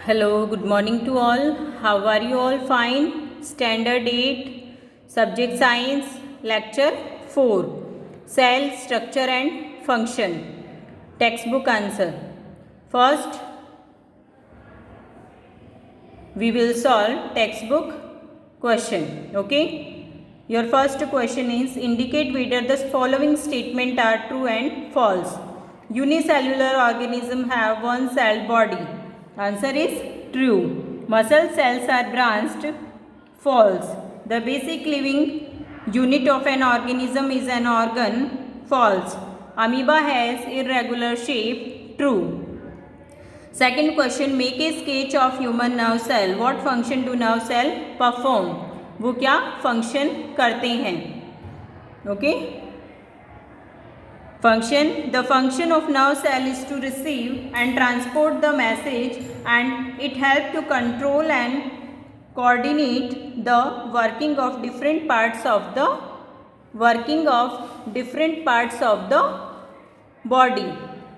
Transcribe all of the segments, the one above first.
Hello, good morning to all. How are you all? Fine. Standard 8, Subject Science, Lecture 4, Cell Structure and Function. Textbook answer. First, we will solve textbook question. Okay. Your first question is indicate whether the following statement are true and false. Unicellular organism have one cell body. Answer is true. Muscle cells are branched. False. The basic living unit of an organism is an organ. False. Amoeba has irregular shape. True. Second question, make a sketch of human nerve cell. What function do nerve cell perform? वो क्या function करते हैं? Okay. The function of nerve cell is to receive and transport the message, and it helps to control and coordinate the working of different parts of the body.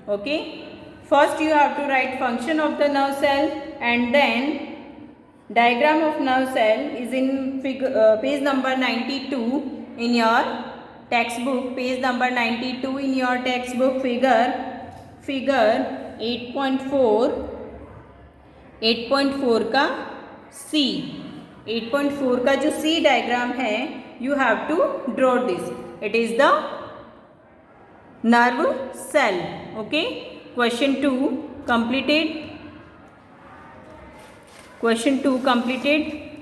Okay. First you have to write function of the nerve cell, and then diagram of nerve cell is in page number 92 in your textbook. Page number 92 in your textbook, figure 8.4 का C, 8.4 का जो C diagram है, you have to draw this. It is the nerve cell. Okay. Question 2 completed.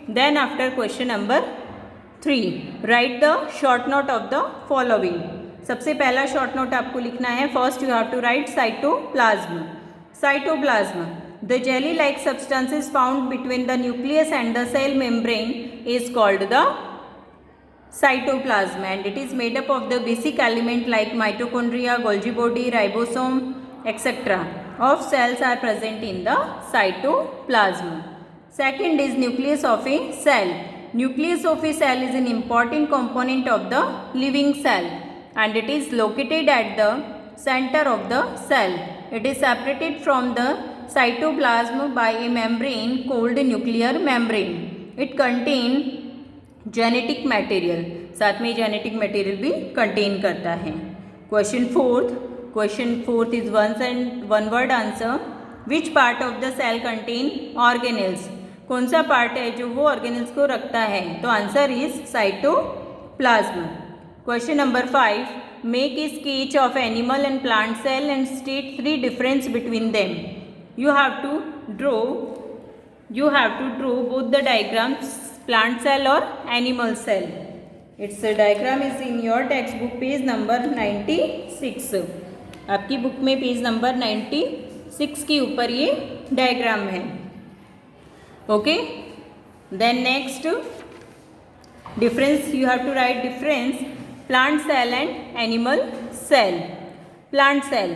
Then after question number 3, write the short note of the following. सबसे पहला short note आपको लिखना है. First you have to write cytoplasm. The jelly-like substances found between the nucleus and the cell membrane is called the cytoplasm, and it is made up of the basic element like mitochondria, Golgi body, ribosome, etc. of cells are present in the cytoplasm. Second is nucleus of a cell. Nucleus of a cell is an important component of the living cell, and it is located at the center of the cell. It is separated from the cytoplasm by a membrane called nuclear membrane. It contains genetic material. साथ में genetic material भी contain करता है. Question fourth is one word answer. Which part of the cell contain organelles? कौन सा part है जो वो ऑर्गेनल्स को रखता है? तो answer is cytoplasm. Question number 5, make a sketch of animal and plant cell and state 3 difference between them. You have to draw both the diagrams, plant cell और animal cell. It's diagram is in your text book page number 96. आपकी book में page number 96 के ऊपर ये diagram है. Okay. Then next, difference, you have to write difference plant cell and animal cell. Plant cell.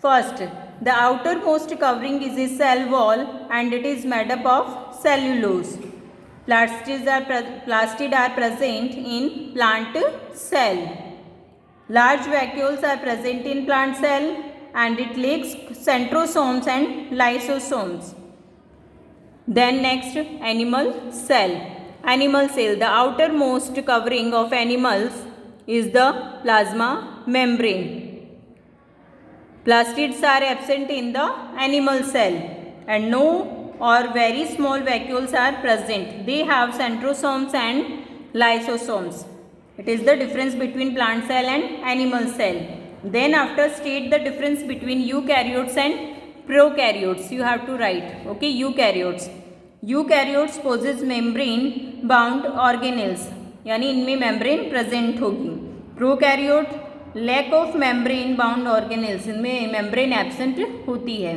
First, the outermost covering is a cell wall and it is made up of cellulose. Plastids are present in plant cell. Large vacuoles are present in plant cell and it lacks centrosomes and lysosomes. Then next, animal cell. The outermost covering of animals is the plasma membrane. Plastids are absent in the animal cell and no or very small vacuoles are present. They have centrosomes and lysosomes. It is the difference between plant cell and animal cell. Then after state the difference between eukaryotes and prokaryotes. You have to write. Okay, eukaryotes possess membrane bound organelles, यानी इनमें membrane present होगी. Prokaryote lack of membrane bound organelles, इनमें membrane absent होती है.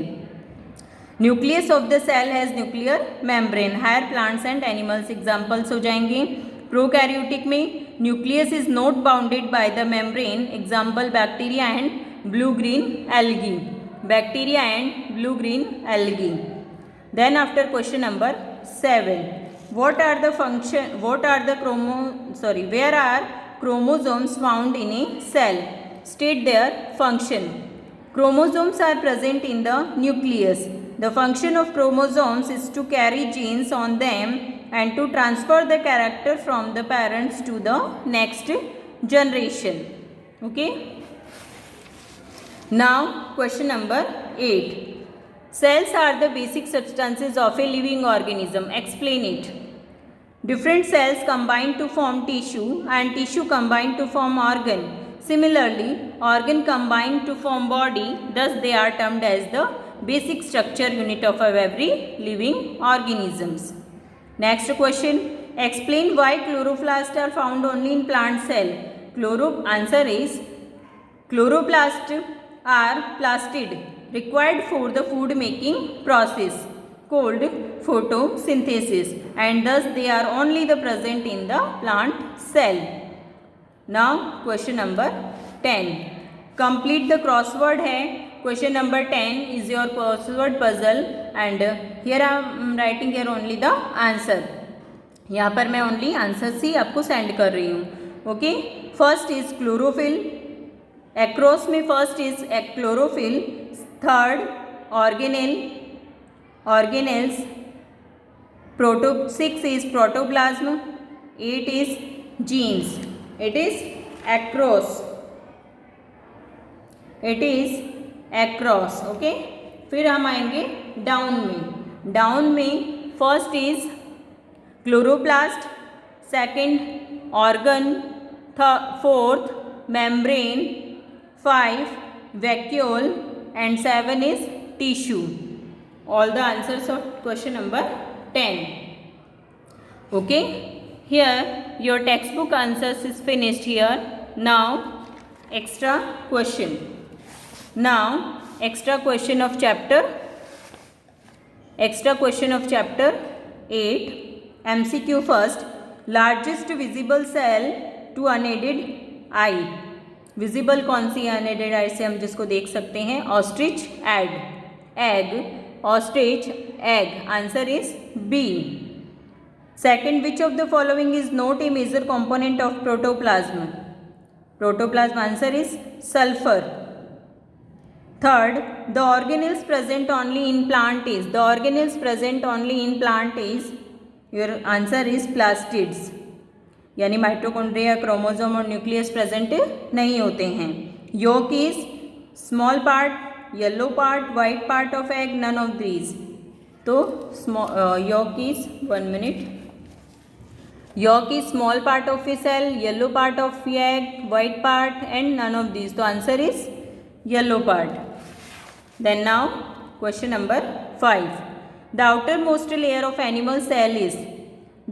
Nucleus of the cell has nuclear membrane. Higher plants and animals examples हो जाएंगे. Prokaryotic में nucleus is not bounded by the membrane. Example bacteria and blue green algae. Then after question number 7, where are chromosomes found in a cell? State their function. Chromosomes are present in the nucleus. The function of chromosomes is to carry genes on them and to transfer the character from the parents to the next generation. Okay. Now question number 8. Cells are the basic substances of a living organism. Explain it. Different cells combine to form tissue and tissue combine to form organ. Similarly, organ combine to form body. Thus, they are termed as the basic structure unit of every living organisms. Next question. Explain why chloroplasts are found only in plant cell. Answer is chloroplasts are plastid required for the food making process called photosynthesis, and thus they are only the present in the plant cell. Now question number 10. Complete the crossword है. Question number 10 is your crossword puzzle and here I am writing here only the answer. यहाँ पर मैं only answer ही आपको send कर रही हूँ. Okay. First is chlorophyll. Across में first is chlorophyll. Third organelles. 6 is protoplasm. 8 is genes. It is across. Okay. फिर हम आएंगे डाउन में first is chloroplast, second organ, fourth membrane, 5 vacuole and 7 is tissue. All the answers of question number 10. Okay. Here your textbook answers is finished here. Now extra question. Extra question of chapter 8. MCQ first. Largest visible cell to unaided eye. Visible कौन सी unaided आई से हम जिसको देख सकते हैं? Ostrich egg. Ostrich egg. Answer is B. Second, which of the following is not a major component of protoplasm? Answer is sulphur. Third, the organelles present only in plant is your answer is plastids. यानी mitochondria, chromosome और nucleus present नहीं होते हैं. Yolk is small part, yellow part, white part of egg, none of these. तो yolk is small part of a cell, yellow part of egg, white part and none of these. तो answer is yellow part. Then now question number 5. The outermost layer of animal cell is.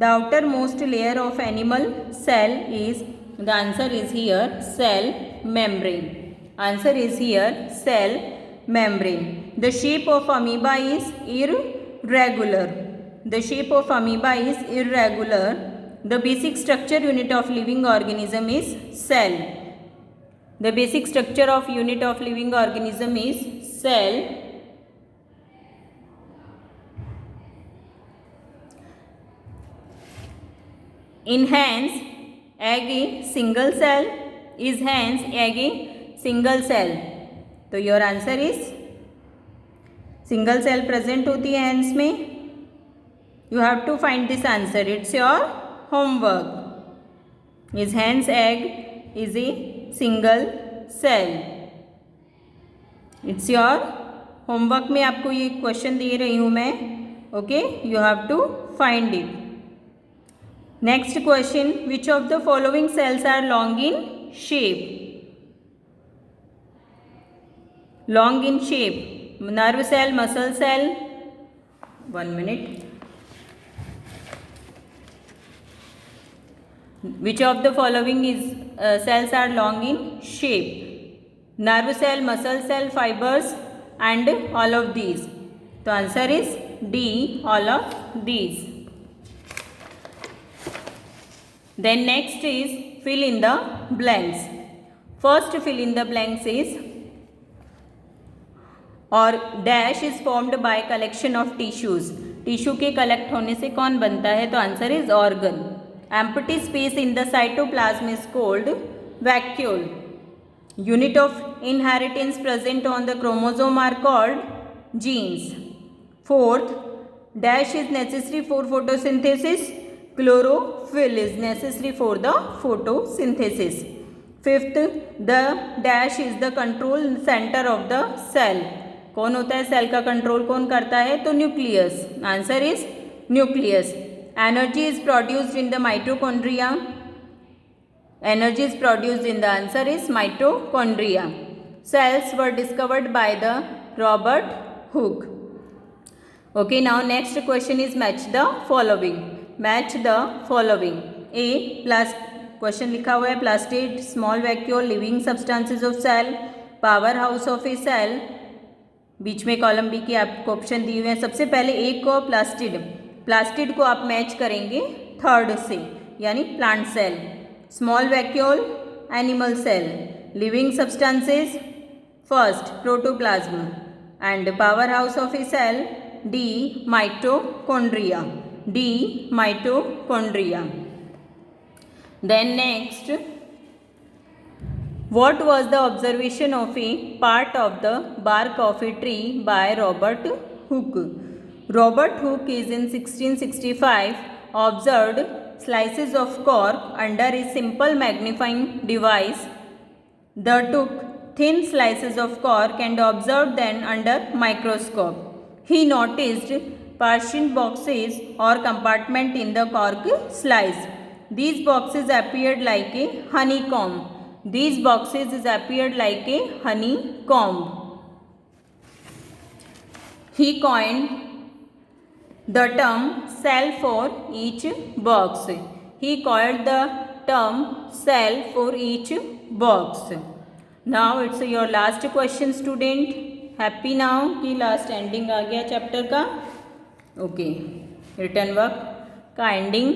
The outermost layer of animal cell is, the answer is here cell membrane. The shape of amoeba is irregular. The basic structure unit of living organism is cell. In hens, egg is single cell. Is hens egg single cell? तो your answer is single cell present होती है hens में. You have to find this answer. It's your homework. Is hens egg is a single cell? It's your homework में आपको ये question दे रही हूँ मैं. Okay, you have to find it. Next question, which of the following cells are long in shape? Nerve cell, muscle cell. 1 minute. Which of the following is cells are long in shape? Nerve cell, muscle cell, fibers and all of these. The answer is D, all of these. Then next is fill in the blanks. First fill in the blanks is, और dash is formed by collection of tissues. Tissue के collect होने से कौन बनता है? तो answer is organ. Empty space in the cytoplasm is called vacuole. Unit of inheritance present on the chromosome are called genes. Fourth, dash is necessary for photosynthesis. Chlorophyll is necessary for the photosynthesis. Fifth, the dash is the control center of the cell. कौन होता है cell का control कौन करता है? तो nucleus. Answer is nucleus. Energy is produced in the mitochondria. Energy is produced in the answer is mitochondria. Cells were discovered by the Robert Hooke. Okay, now next question is match the following. Match the following. A question लिखा हुआ है plastid, small vacuole, living substances of cell, power house of a cell. बीच में column B की आपको option दिए हुए हैं. सबसे पहले एक को प्लास्टिड को आप मैच करेंगे थर्ड से, यानी plant cell. Small vacuole animal cell. Living substances first protoplasm and power house of a cell D mitochondria. Then next, what was the observation of a part of the bark of a tree by Robert Hooke? Robert Hooke is in 1665 observed slices of cork under a simple magnifying device. They took thin slices of cork and observed them under microscope. He noticed partition boxes or compartment in the cork slice. These boxes appeared like a honeycomb. He coined the term cell for each box. Now it's your last question student. Happy now कि last ending आ गया chapter का. Okay, return work का ending.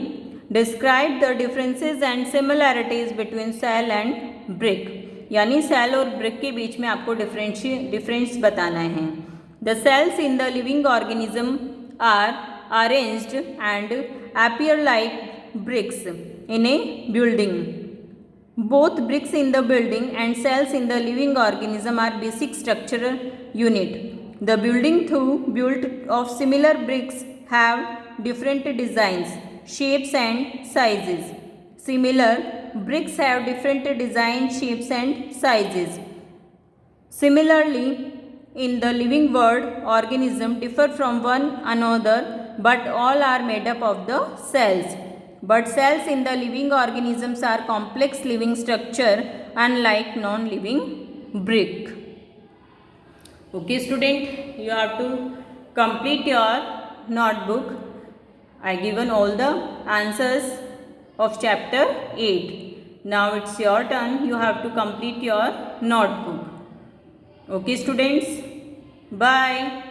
Describe the differences and similarities between cell and brick. यानी cell और brick के बीच में आपको डिफरेंस बताना है. The cells in the living organism are arranged and appear like bricks in a building. Both bricks in the building and cells in the living organism are basic structural unit. The building though built of similar bricks have different designs, shapes and sizes. Similar bricks have different designs, shapes and sizes. Similarly, in the living world, organisms differ from one another, but all are made up of the cells. But cells in the living organisms are complex living structure, unlike non-living brick. Okay student, you have to complete your notebook. I given all the answers of chapter 8. Now it's your turn. You have to complete your notebook. Okay students, bye.